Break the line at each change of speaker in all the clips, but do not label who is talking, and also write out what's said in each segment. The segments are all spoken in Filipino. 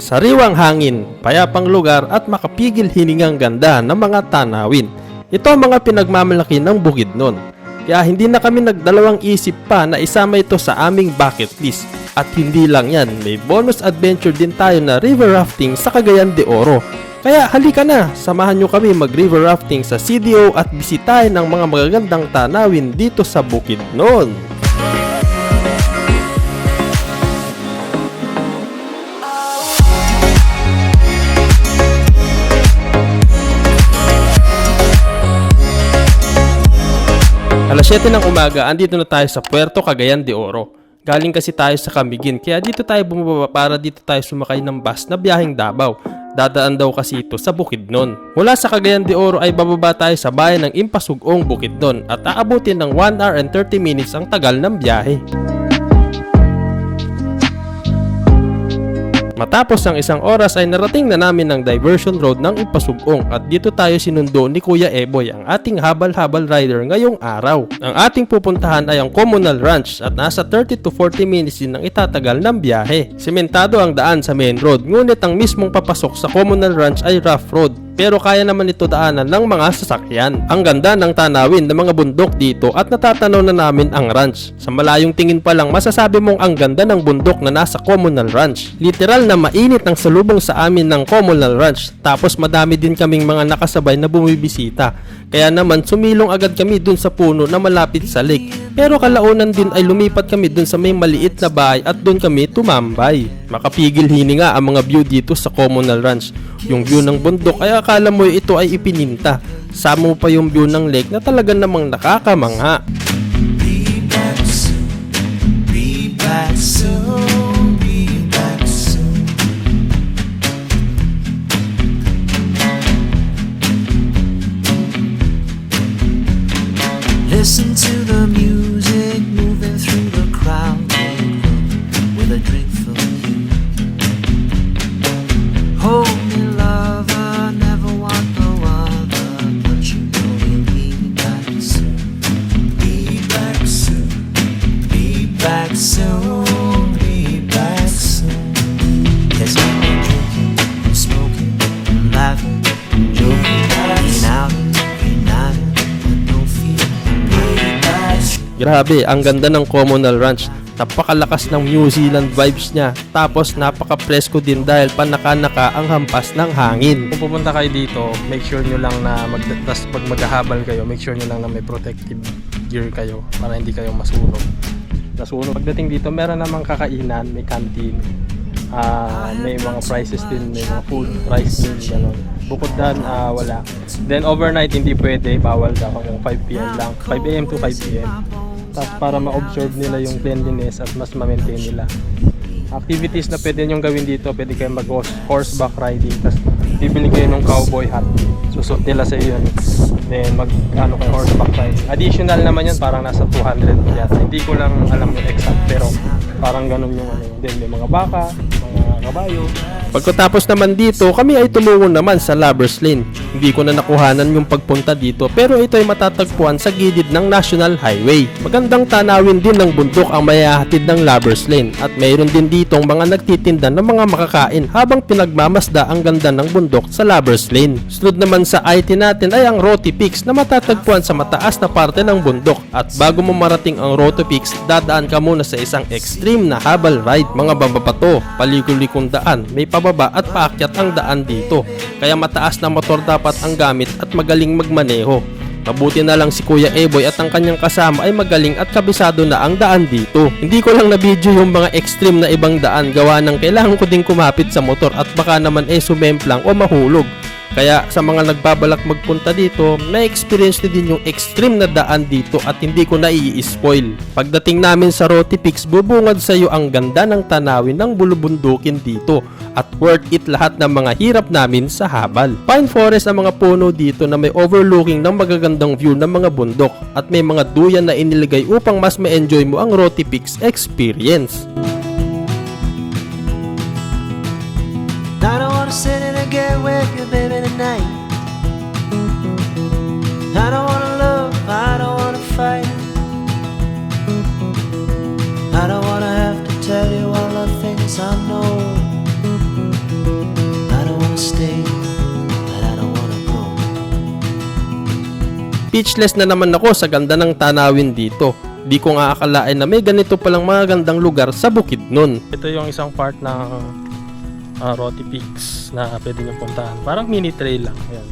Sariwang hangin, payapang lugar at makapigil hiningang ganda ng mga tanawin. Ito ang mga pinagmamalaki ng Bukidnon. Kaya hindi na kami nagdalawang isip pa na isama ito sa aming bucket list. At hindi lang yan, may bonus adventure din tayo na river rafting sa Cagayan de Oro. Kaya halika na, samahan nyo kami mag river rafting sa CDO at bisitahin ang mga magagandang tanawin dito sa Bukidnon. Alas 7 ng umaga, andito na tayo sa Puerto Cagayan de Oro. Galing kasi tayo sa Camiguin, kaya dito tayo bumaba para dito tayo sumakay ng bus na biyaheng Davao. Dadaan daw kasi ito sa Bukidnon. Mula sa Cagayan de Oro ay bababa tayo sa bayan ng Impasugong, Bukidnon at aabutin ng 1 hour and 30 minutes ang tagal ng biyahe. Matapos ang isang oras ay narating na namin ang diversion road ng Impasugong at dito tayo sinundo ni Kuya Eboy, ang ating habal-habal rider ngayong araw. Ang ating pupuntahan ay ang Comunal Ranch at nasa 30 to 40 minutes din ang itatagal ng biyahe. Sementado ang daan sa main road, ngunit ang mismong papasok sa Comunal Ranch ay rough road. Pero kaya naman ito daanan ng mga sasakyan. Ang ganda ng tanawin ng mga bundok dito at natatanaw na namin ang ranch. Sa malayong tingin pa lang masasabi mong ang ganda ng bundok na nasa Comunal Ranch. Literal na mainit ang salubong sa amin ng Comunal Ranch. Tapos madami din kaming mga nakasabay na bumibisita. Kaya naman sumilong agad kami dun sa puno na malapit sa lake. Pero kalaunan din ay lumipat kami dun sa may maliit na bahay at dun kami tumambay. Makapigil hininga ang mga view dito sa Comunal Ranch. Yung view ng bundok ay akala mo ito ay ipininta. Sama mo pa yung view ng lake na talaga namang nakakamangha.
Be back soon, be back soon, be back soon. Listen to the music moving through the crowd with a drink for you. Hold me, lover, never want no other, but you know we'll be back soon. Be back soon, be back soon, be back soon. Yes, I'll be drinking and smoking and laughing and joking, getting out and but no fear. Be back soon.
Grabe, ang ganda ng Comunal Ranch. Napakalakas ng New Zealand vibes niya. Tapos napaka-presko din dahil panaka-naka ang hampas ng hangin. Kung pupunta kayo dito, make sure nyo lang na pag maghahabal kayo, make sure nyo lang na may protective gear kayo para hindi kayo masunog. Pagdating dito, meron namang kakainan, may canteen, may mga prices din, may mga food, rice din, gano'n. Bukod doon, wala. Then overnight, hindi pwede, bawal daw hanggang 5 p.m. lang, 5 a.m. to 5 p.m. Tapos para ma-observe nila yung cleanliness at mas ma-maintain nila. Activities na pwede nyong gawin dito, pwede kayo mag-horseback riding, tapos bibili kayo ng cowboy hat, susot nila sa iyo yun, then kayo horseback riding. Additional naman yun, parang nasa 200 yata. Hindi ko lang alam yung exact, pero parang ganun yung then may mga baka, mga kabayo. Pagkatapos naman dito, kami ay tumungo naman sa Lovers Lane. Hindi ko na nakuhanan yung pagpunta dito, pero ito ay matatagpuan sa gilid ng National Highway. Magandang tanawin din ng bundok ang mayahatid ng Lovers Lane at mayroon din ditong mga nagtitinda ng mga makakain habang pinagmamasda ang ganda ng bundok sa Lovers Lane. Sunod naman sa IT natin ay ang Roti Peaks na matatagpuan sa mataas na parte ng bundok. At bago mo marating ang Roti Peaks, dadaan ka muna sa isang extreme na habal ride. Mga bambabato, paliko-likong daan, may pababa at paakyat ang daan dito. Kaya mataas na motor dapat ang gamit at magaling magmaneho. Mabuti na lang si Kuya Eboy at ang kanyang kasama ay magaling at kabisado na ang daan dito. Hindi ko lang na-video yung mga extreme na ibang daan gawa ng kailangan ko ding kumapit sa motor at baka naman sumemplang o mahulog. Kaya sa mga nagbabalak magpunta dito, na-experience na din yung extreme na daan dito at hindi ko na i-spoil. Pagdating namin sa Roti Peaks, bubungad sa iyo ang ganda ng tanawin ng bulubundukin dito at worth it lahat ng mga hirap namin sa habal. Pine forest ang mga puno dito na may overlooking ng magagandang view ng mga bundok at may mga duyan na iniligay upang mas ma-enjoy mo ang Roti Peaks experience.
I don't wanna sit in a get with you, baby, tonight. I don't wanna love, I don't wanna fight. I don't wanna have to tell you all the things I know. I don't wanna stay, but I don't wanna go.
Speechless na naman ako sa ganda ng tanawin dito. Di ko nga akalain na may ganito palang mga gandang lugar sa Bukidnon. Ito yung isang part ng Roti Peaks na pwede nyo puntahan. Parang mini trail lang. Ayan.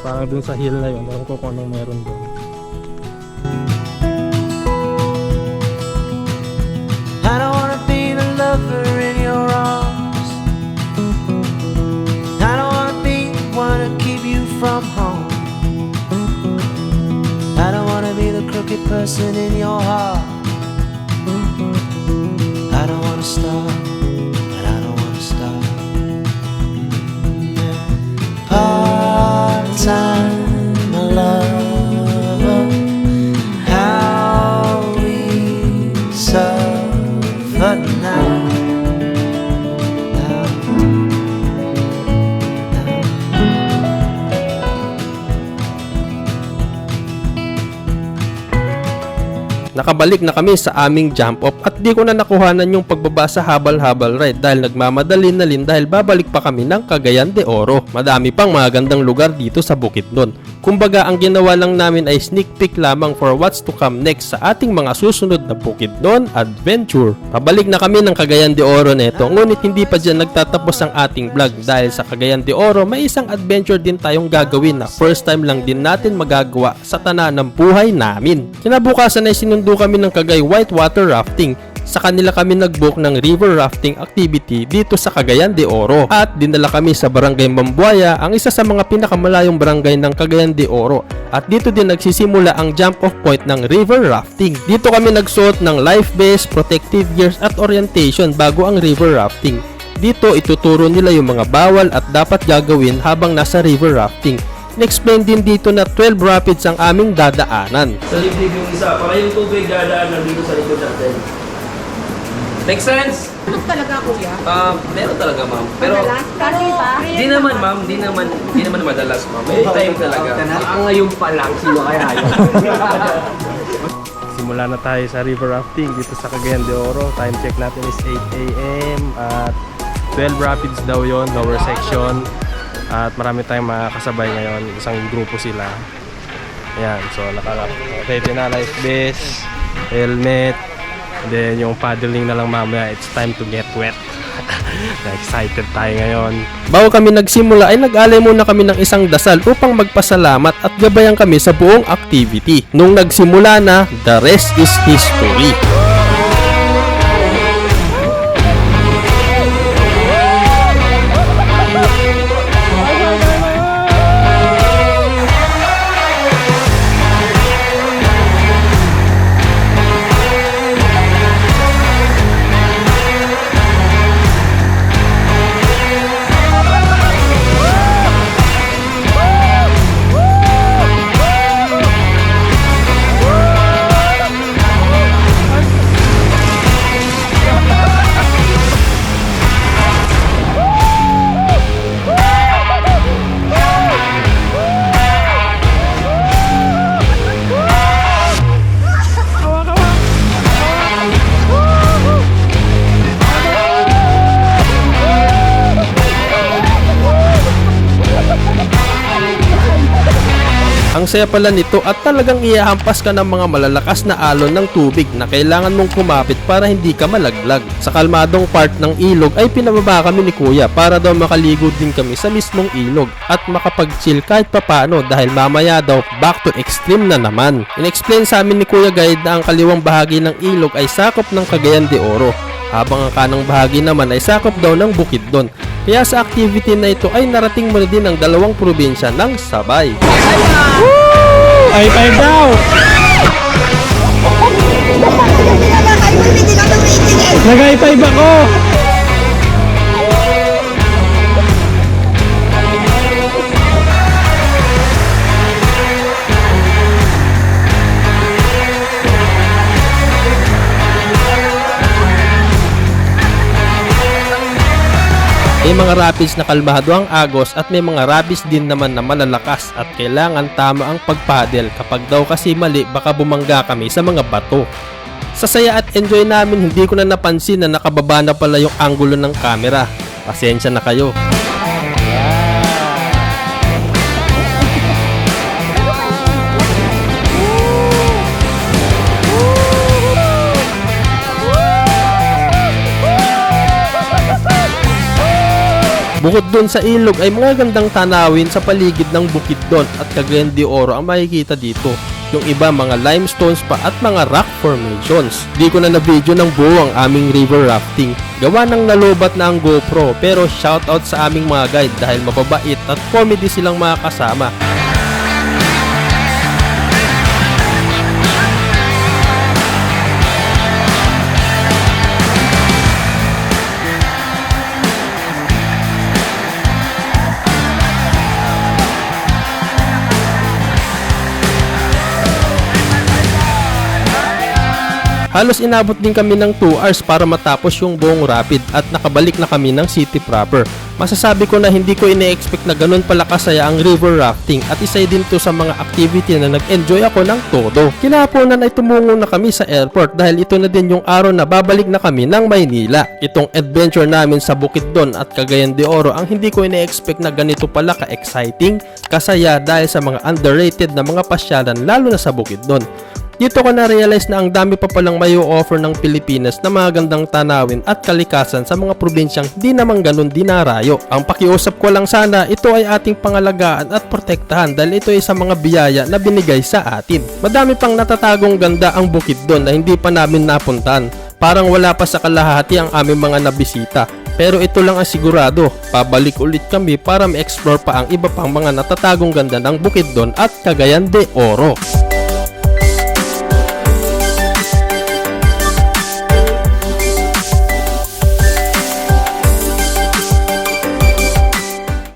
Parang dun sa hill na yun. Alam ko kung anong meron dun.
I don't wanna be the lover in your arms. I don't wanna be the one to keep you from home. I don't wanna be the crooked person in your heart. I don't wanna stop, but I don't wanna stop. Part-time lover, how we suffer now.
Nakabalik na kami sa aming jump off at di ko na nakuhanan yung pagbaba sa habal-habal ride dahil nagmamadali na rin dahil babalik pa kami ng Cagayan de Oro. Madami pang mga gandang lugar dito sa Bukidnon. Kumbaga ang ginawa lang namin ay sneak peek lamang for what's to come next sa ating mga susunod na Bukidnon adventure. Pabalik na kami ng Cagayan de Oro neto, ngunit hindi pa dyan nagtatapos ang ating vlog dahil sa Cagayan de Oro may isang adventure din tayong gagawin na first time lang din natin magagawa sa tanan ng buhay namin. Kinabukasan ay sinundo kami ng Cagay Whitewater Rafting. Sa kanila kami nag-book ng river rafting activity dito sa Cagayan de Oro at dinala kami sa Barangay Mambuaya, ang isa sa mga pinakamalayong barangay ng Cagayan de Oro, at dito din nagsisimula ang jump off point ng river rafting. Dito kami nagsuot ng life vest, protective gears at orientation bago ang river rafting. Dito ituturo nila yung mga bawal at dapat gagawin habang nasa river rafting. In-explain din dito na 12 rapids ang aming dadaanan.
Sa liblib yung isa, para yung tubig dadaan lang dito sa likod natin. Make sense?
Ano talaga, kuya?
Meron talaga, ma'am. Pero
Madalas? Kasi ba?
di naman, ma'am. Di naman madalas, ma'am. May time talaga. Ngayon pa lang, sino kaya yun?
Simula na tayo sa river rafting dito sa Cagayan de Oro. Time check natin is 8 AM at 12 rapids daw yon, lower section. At marami tayong mga kasabay ngayon. Isang grupo sila. Ayan, so ready na, life vest, helmet. Then yung paddling na lang mamaya, it's time to get wet. Excited tayo ngayon. Bago kami nagsimula ay nag-alay muna kami ng isang dasal upang magpasalamat at gabayan kami sa buong activity. Nung nagsimula na, the rest is history. Ang saya pala nito at talagang ihahampas ka ng mga malalakas na alon ng tubig na kailangan mong kumapit para hindi ka malaglag. Sa kalmadong part ng ilog ay pinababa kami ni Kuya para daw makaligo din kami sa mismong ilog at makapag-chill kahit papano dahil mamaya daw back to extreme na naman. In-explain sa amin ni Kuya Guide na ang kaliwang bahagi ng ilog ay sakop ng Cagayan de Oro, habang ang kanang bahagi naman ay sakop daw ng Bukidnon. Kaya sa activity na ito ay narating mo na din ang dalawang probinsya ng sabay. Ay, five daw! Nag-high five ako! May mga rapids na kalmado ang agos at may mga rapids din naman na malalakas at kailangan tama ang pagpadel. Kapag daw kasi mali baka bumangga kami sa mga bato. Sa saya at enjoy namin, hindi ko na napansin na nakababa na pala yung anggulo ng camera. Pasensya na kayo. Bukod dun sa ilog ay mga gandang tanawin sa paligid ng Bukidnon at Cagayan de Oro ang makikita dito. Yung iba mga limestones pa at mga rock formations. Di ko na na-video ng buo ang aming river rafting. Gawa ng nalobat na ang GoPro, pero shoutout sa aming mga guide dahil mababait at comedy silang mga kasama. Halos inabot din kami ng 2 hours para matapos yung buong rapid at nakabalik na kami ng city proper. Masasabi ko na hindi ko ine-expect na ganun pala kasaya ang river rafting at isa din to sa mga activity na nag-enjoy ako ng todo. Kinahaponan ay tumungo na kami sa airport dahil ito na din yung araw na babalik na kami ng Maynila. Itong adventure namin sa Bukidnon at Cagayan de Oro ang hindi ko ine-expect na ganito pala ka-exciting, kasaya dahil sa mga underrated na mga pasyalan lalo na sa Bukidnon. Dito ko na-realize na ang dami pa palang may offer ng Pilipinas na mga gandang tanawin at kalikasan sa mga probinsyang di naman ganun dinarayo. Ang pakiusap ko lang sana, ito ay ating pangalagaan at protektahan dahil ito ay sa mga biyaya na binigay sa atin. Madami pang natatagong ganda ang Bukidnon na hindi pa namin napuntahan. Parang wala pa sa kalahati ang aming mga nabisita. Pero ito lang ang sigurado, pabalik ulit kami para ma-explore pa ang iba pang mga natatagong ganda ng Bukidnon at Cagayan de Oro.